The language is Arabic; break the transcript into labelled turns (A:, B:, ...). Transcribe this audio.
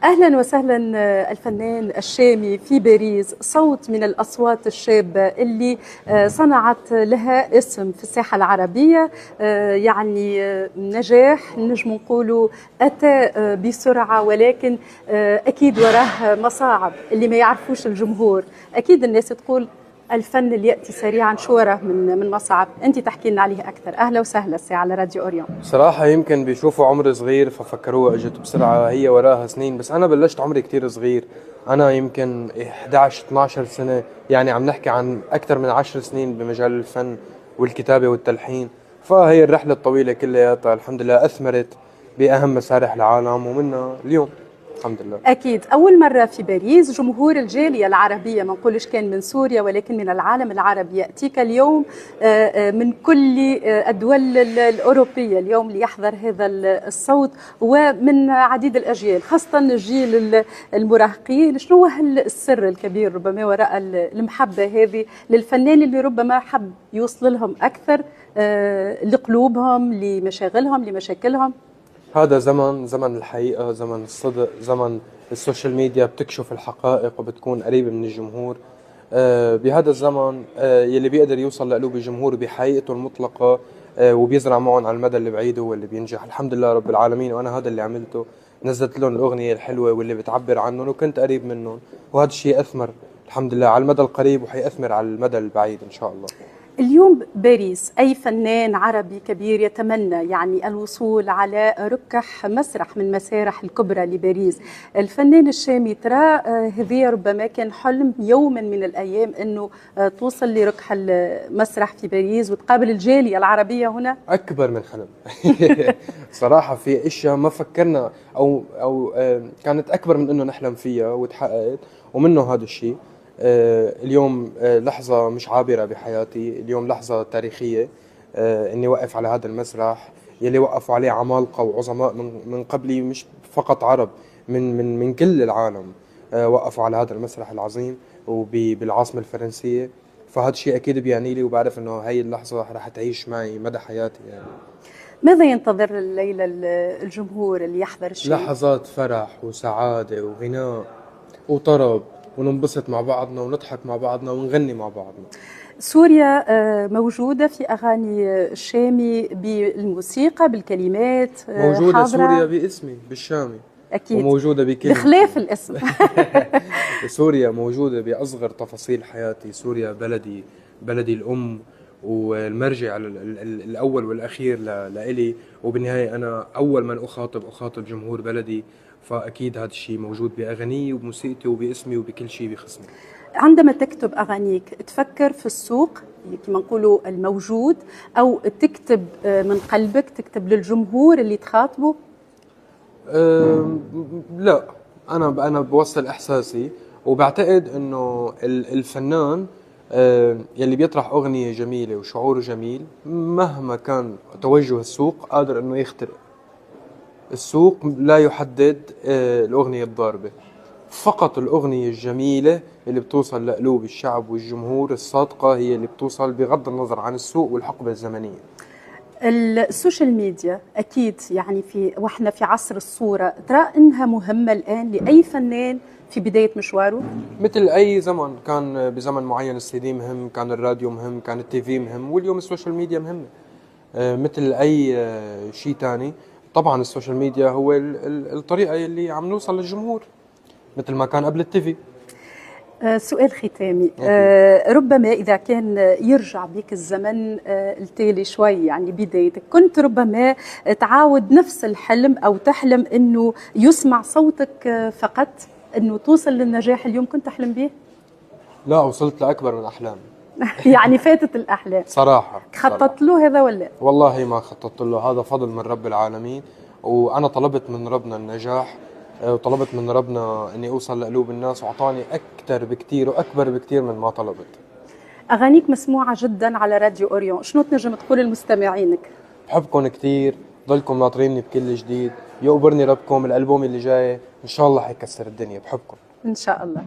A: أهلا وسهلا. الفنان الشامي في باريس، صوت من الأصوات الشابة اللي صنعت لها اسم في الساحة العربية. يعني نجاح نجم نقولوا أتى بسرعة، ولكن أكيد وراه مصاعب اللي ما يعرفوش الجمهور. أكيد الناس تقول الفن اللي يأتي سريعا شو وراه من مصاعب. أنت تحكي لنا عليه أكثر. أهلا وسهلا الساعة على راديو أوريون.
B: صراحة يمكن بيشوفوا عمر صغير ففكروها اجت بسرعة، هي وراها سنين. بس أنا بلشت عمري كتير صغير، أنا يمكن 11-12 سنة، يعني عم نحكي عن أكثر من 10 سنين بمجال الفن والكتابة والتلحين. فهي الرحلة الطويلة كلياتها الحمد لله أثمرت بأهم مسارح العالم ومنها اليوم الحمد لله.
A: أكيد أول مرة في باريس جمهور الجالية العربية، ما نقولش كان من سوريا ولكن من العالم العربي، يأتيك اليوم من كل الدول الأوروبية اليوم ليحضر هذا الصوت، ومن عديد الأجيال خاصة الجيل المراهقين. شنو هو السر الكبير ربما وراء المحبة هذه للفنان اللي ربما حب يوصل لهم أكثر لقلوبهم، لمشاغلهم، لمشاكلهم؟
B: هذا زمن الحقيقة، زمن الصدق، زمن السوشيال ميديا بتكشف الحقائق وبتكون قريبة من الجمهور. بهذا الزمن يلي بيقدر يوصل لقلوب الجمهور بحقيقته المطلقة وبيزرع معهم على المدى البعيد هو اللي بينجح الحمد لله رب العالمين. وأنا هذا اللي عملته، نزلت لهم الأغنية الحلوة واللي بتعبر عنهم وكنت قريب منهم، وهذا الشيء أثمر الحمد لله على المدى القريب وحيأثمر على المدى البعيد إن شاء الله.
A: اليوم باريس أي فنان عربي كبير يتمنى يعني الوصول على ركح مسرح من مسارح الكبرى لباريس. الفنان الشامي ترى هذه ربما كان حلم يوما من الأيام أنه توصل لركح المسرح في باريس وتقابل الجالية العربية هنا؟
B: أكبر من حلم. صراحة في أشياء ما فكرنا أو كانت أكبر من إنه نحلم فيها وتحققت، ومنه هذا الشيء. اليوم لحظة مش عابرة بحياتي، اليوم لحظة تاريخية. إني وقف على هذا المسرح يلي وقفوا عليه عمالقة وعظماء من قبلي، مش فقط عرب، من كل العالم وقفوا على هذا المسرح العظيم وبالعاصمة الفرنسية. فهذا الشيء أكيد بيعني لي، وبعرف إنه هاي اللحظة رح تعيش معي مدى حياتي يعني.
A: ماذا ينتظر الليلة الجمهور اللي يحضر الشيء؟
B: لحظات فرح وسعادة وغناء وطرب، وننبسط مع بعضنا ونضحك مع بعضنا ونغني مع بعضنا.
A: سوريا موجودة في أغاني الشامي بالموسيقى بالكلمات،
B: موجودة
A: حاضرة؟
B: سوريا باسمي بالشامي
A: أكيد
B: وموجودة بكلمتي.
A: بخلاف الاسم.
B: سوريا موجودة بأصغر تفاصيل حياتي. سوريا بلدي الأم والمرجع الأول والأخير لإلي، وبالنهاية أنا أول من أخاطب جمهور بلدي. فأكيد هذا الشيء موجود بأغاني وبموسيقتي وباسمي وبكل شيء بخصني.
A: عندما تكتب أغانيك تفكر في السوق كما نقولوا الموجود، أو تكتب من قلبك، تكتب للجمهور اللي تخاطبه؟
B: لا، أنا بوصل إحساسي، وبعتقد إنه الفنان يلي بيطرح أغنية جميلة وشعوره جميل مهما كان توجه السوق قادر إنه يخترق. السوق لا يحدد الأغنية الضاربة، فقط الأغنية الجميلة اللي بتوصل لقلوب الشعب والجمهور الصادقة هي اللي بتوصل بغض النظر عن السوق والحقبة الزمنية.
A: السوشيال ميديا أكيد يعني وإحنا في عصر الصورة، ترى إنها مهمة الآن لأي فنان في بداية مشواره؟
B: مثل أي زمن كان بزمن معين السي دي مهم، كان الراديو مهم، كان التي في مهم، واليوم السوشيال ميديا مهمة مثل أي شيء تاني. طبعا السوشيال ميديا هو الطريقة اللي عم نوصل للجمهور مثل ما كان قبل التي في.
A: سؤال ختامي، ربما إذا كان يرجع بك الزمن التالي شوي، يعني بدايتك كنت ربما تعاود نفس الحلم أو تحلم أنه يسمع صوتك فقط، أنه توصل للنجاح اليوم كنت تحلم به؟
B: لا، وصلت لأكبر من أحلامي.
A: يعني فاتت الأحلام
B: صراحة.
A: خططت له هذا ولا؟
B: والله ما خططت له، هذا فضل من رب العالمين، وأنا طلبت من ربنا النجاح وطلبت من ربنا أني أوصل لقلوب الناس، وأعطاني أكثر بكثير وأكبر بكثير من ما طلبت.
A: أغانيك مسموعة جدا على راديو أوريون، شنو تنجم تقول لمستمعينك؟
B: بحبكم كثير، ضلكم ناطريني بكل جديد، يقبرني ربكم الألبوم اللي جاي إن شاء الله حيكسر الدنيا. بحبكم
A: إن شاء الله.